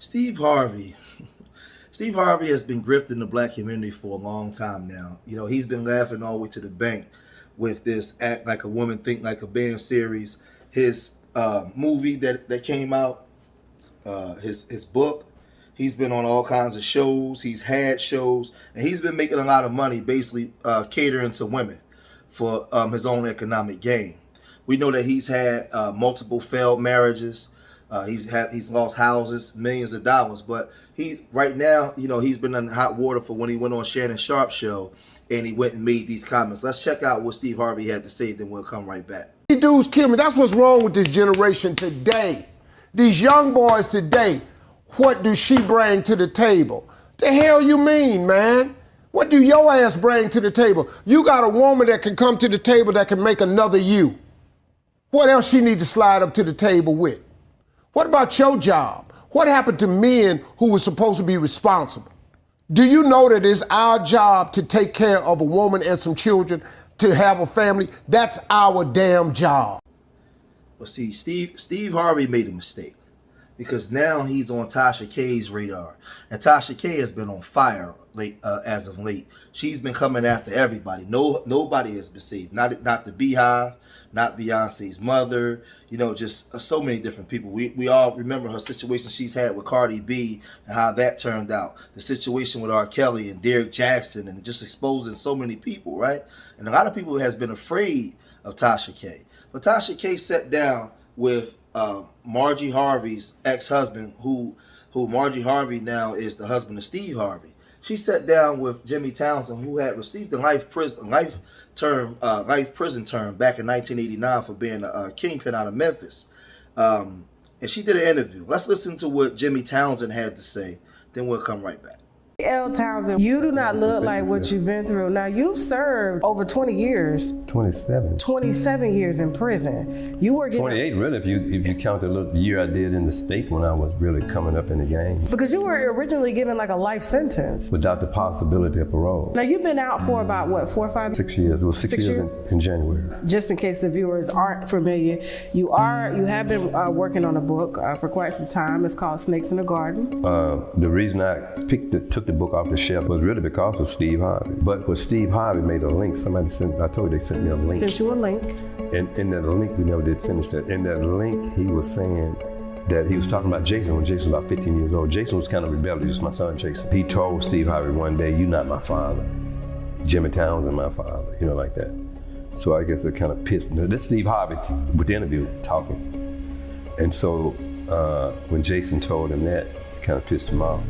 Steve Harvey. Steve Harvey has been grifting the black community for a long time now. You know, he's been laughing all the way to the bank with this Act Like a Woman, Think Like a Man series. His movie that came out, his book. He's been on all kinds of shows. He's had shows. And he's been making a lot of money basically catering to women for his own economic gain. We know that he's had multiple failed marriages. He's lost houses, millions of dollars. But right now, you know, he's been in hot water for when he went on Shannon Sharp's show and he went and made these comments. Let's check out what Steve Harvey had to say, then we'll come right back. These dudes kill me. That's what's wrong with this generation today. These young boys today, what do she bring to the table? The hell you mean, man? What do your ass bring to the table? You got a woman that can come to the table that can make another you. What else she need to slide up to the table with? What about your job? What happened to men who were supposed to be responsible? Do you know that it's our job to take care of a woman and some children, to have a family? That's our damn job. But see, Steve Harvey made a mistake because now he's on Tasha K's radar. And Tasha K has been on fire as of late. She's been coming after everybody. Nobody has been saved. Not the Beehive, not Beyonce's mother, you know, just so many different people. We all remember her situation she's had with Cardi B and how that turned out. The situation with R. Kelly and Derrick Jackson and just exposing so many people, right? And a lot of people has been afraid of Tasha K. But Tasha K sat down with Marjorie Harvey's ex-husband, who Marjorie Harvey now is the husband of Steve Harvey. She sat down with Jimmy Townsend, who had received a life prison term back in 1989 for being a kingpin out of Memphis. And she did an interview. Let's listen to what Jimmy Townsend had to say, then we'll come right back. L. Townsend, you do not look like what you've been through. Now, you've served over 20 years. 27. 27 years in prison. You were getting 28, really, if you count the little year I did in the state when I was really coming up in the game. Because you were originally given like a life sentence. Without the possibility of parole. Now, you've been out for about, what, 4 or 5? 6 years. It was six years in January. Just in case the viewers aren't familiar, you have been working on a book for quite some time. It's called Snakes in the Garden. The reason I took the book off the shelf was really because of Steve Harvey. But with Steve Harvey made a link. I told you they sent me a link. Sent you a link. And in that link, we never did finish that. In that link, he was saying that he was talking about Jason when Jason was about 15 years old. Jason was kind of rebellious, my son Jason. He told Steve Harvey one day, "You're not my father. Jimmy Townsend, my father," you know, like that. So I guess it kind of pissed. This is Steve Harvey with the interview talking. And so when Jason told him that, it kind of pissed him off.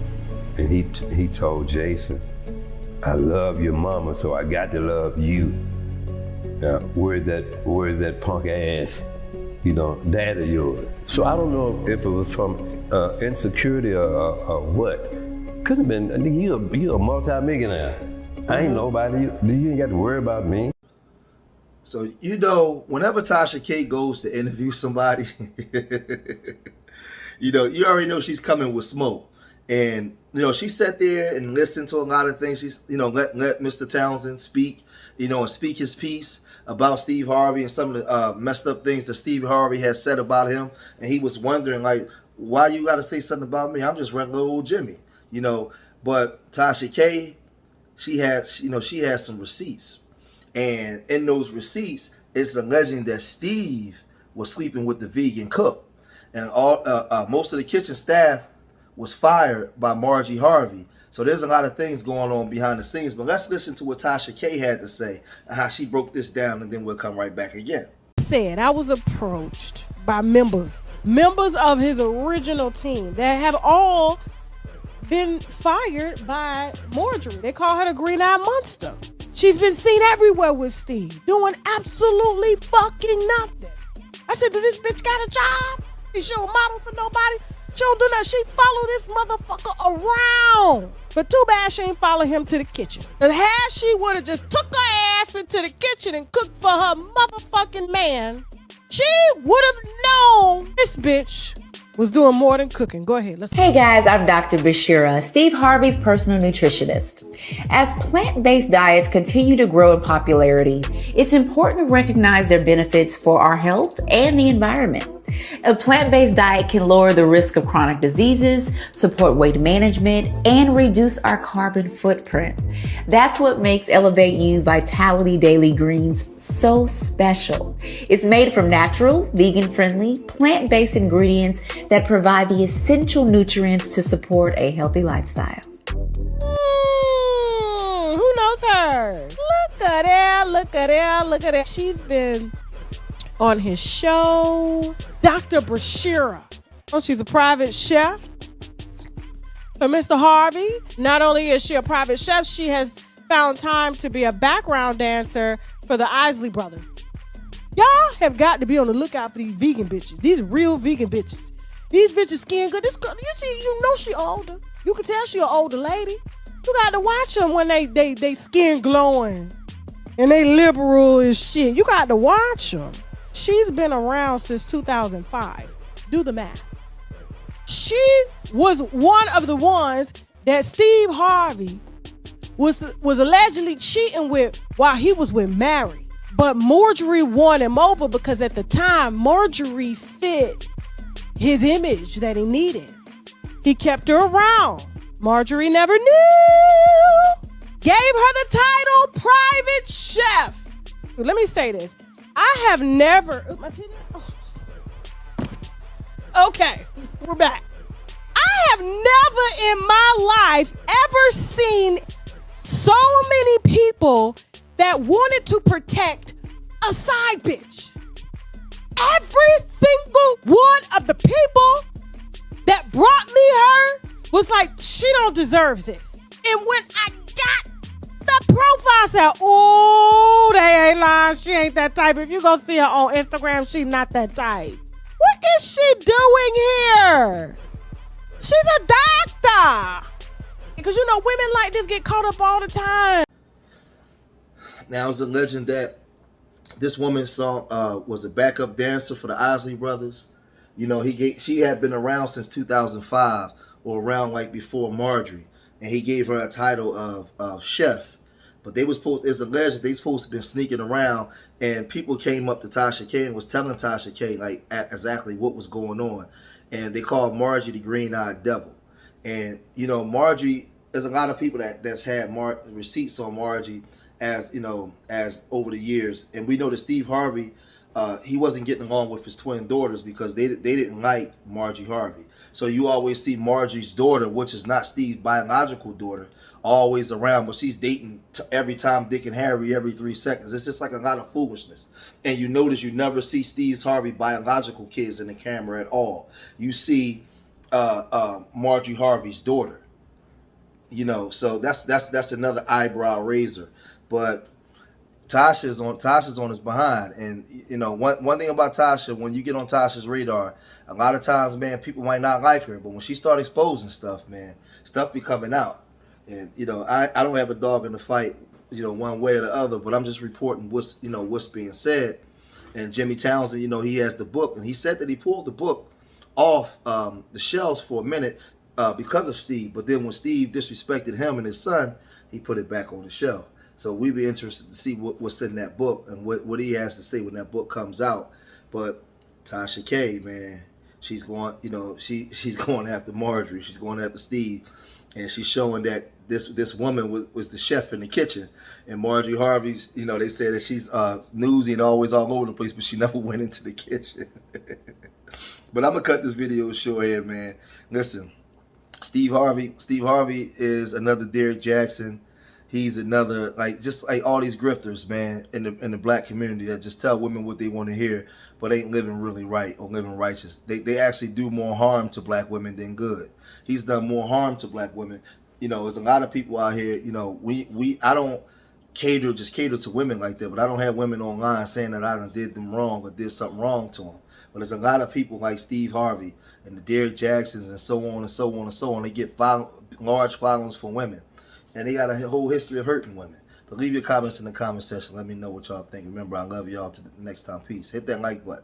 And he told Jason, "I love your mama, so I got to love you. Now, where's that punk ass, you know, dad of yours?" So I don't know if it was from insecurity or what. Could have been. I think you're a multi-millionaire. I ain't nobody. You ain't got to worry about me. So, you know, whenever Tasha K goes to interview somebody, you know, you already know she's coming with smoke. And, you know, she sat there and listened to a lot of things. She's, you know, let Mr. Townsend speak, you know, and speak his piece about Steve Harvey and some of the messed up things that Steve Harvey has said about him. And he was wondering, like, why you got to say something about me? I'm just regular old Jimmy, you know. But Tasha K, she has some receipts. And in those receipts, it's alleging that Steve was sleeping with the vegan cook. And most of the kitchen staff was fired by Marjorie Harvey. So there's a lot of things going on behind the scenes. But let's listen to what Tasha K had to say and how she broke this down, and then we'll come right back again. Said I was approached by members of his original team that have all been fired by Marjorie. They call her the green-eyed monster. She's been seen everywhere with Steve, doing absolutely fucking nothing. I said, do this bitch got a job? Is she a model for nobody? She don't do nothing. She follow this motherfucker around. But too bad she ain't follow him to the kitchen. And had she would have just took her ass into the kitchen and cooked for her motherfucking man, she would have known this bitch was doing more than cooking. Go ahead. Hey guys, I'm Dr. Bashira, Steve Harvey's personal nutritionist. As plant-based diets continue to grow in popularity, it's important to recognize their benefits for our health and the environment. A plant-based diet can lower the risk of chronic diseases, support weight management, and reduce our carbon footprint. That's what makes Elevate You Vitality Daily Greens so special. It's made from natural, vegan-friendly, plant-based ingredients that provide the essential nutrients to support a healthy lifestyle. Who knows her? Look at her, look at her, look at her. She's been on his show, Dr. Bashira. Oh, she's a private chef for Mr. Harvey. Not only is she a private chef, she has found time to be a background dancer for the Isley Brothers. Y'all have got to be on the lookout for these vegan bitches. These real vegan bitches. These bitches skin good. This girl, you know she older. You can tell she an older lady. You got to watch them when they skin glowing and they liberal as shit. You got to watch them. She's been around since 2005. Do the math. She was one of the ones that Steve Harvey was allegedly cheating with while he was with Mary. But Marjorie won him over because at the time, Marjorie fit his image that he needed. He kept her around. Marjorie never knew. Gave her the title Private Chef. Let me say this. I have never... Okay, we're back. I have never in my life ever seen so many people that wanted to protect a side bitch. Every single one of the people that brought me her was like, she don't deserve this. And when I got the profile, said, oh, they ain't lying. She ain't that type. If you go see her on Instagram, she not that type. What is she doing here? She's a doctor. Because, you know, women like this get caught up all the time. Now, it's a legend that this woman was a backup dancer for the Isley Brothers. You know, she had been around since 2005 or around like before Marjorie. And he gave her a title of chef. But it's alleged they supposed to been sneaking around, and people came up to Tasha K and was telling Tasha K like exactly what was going on. And they called Marjorie the green-eyed devil. And, you know, Marjorie, there's a lot of people that's had receipts on Marjorie as over the years. And we know that Steve Harvey, he wasn't getting along with his twin daughters because they didn't like Marjorie Harvey. So you always see Marjorie's daughter, which is not Steve's biological daughter, always around, but she's dating every time Dick and Harry every 3 seconds. It's just like a lot of foolishness. And you notice you never see Steve Harvey biological kids in the camera at all. You see Marjorie Harvey's daughter. You know, so that's another eyebrow raiser. But Tasha's on his behind. And you know, one thing about Tasha, when you get on Tasha's radar, a lot of times, man, people might not like her, but when she starts exposing stuff, man, stuff be coming out. And you know, I don't have a dog in the fight, you know, one way or the other, but I'm just reporting what's being said. And Jimmy Townsend, you know, he has the book, and he said that he pulled the book off the shelves for a minute because of Steve. But then when Steve disrespected him and his son, he put it back on the shelf. So we'd be interested to see what's in that book and what he has to say when that book comes out. But Tasha K, man, she's going, you know, she's going after Marjorie. She's going after Steve, and she's showing that this woman was the chef in the kitchen. And Marjorie Harvey's, you know, they say that she's newsy and always all over the place, but she never went into the kitchen. But I'm gonna cut this video short here, man. Listen, Steve Harvey is another Derrick Jackson. He's another, just like all these grifters, man, in the black community that just tell women what they want to hear, but ain't living really right or living righteous. They actually do more harm to black women than good. He's done more harm to black women. You know, there's a lot of people out here, you know, I don't cater to women like that, but I don't have women online saying that I done did them wrong or did something wrong to them. But there's a lot of people like Steve Harvey and the Derrick Jacksons and so on and so on and so on. They get large followings for women. And they got a whole history of hurting women. But leave your comments in the comment section. Let me know what y'all think. Remember, I love y'all. Till the next time. Peace. Hit that like button.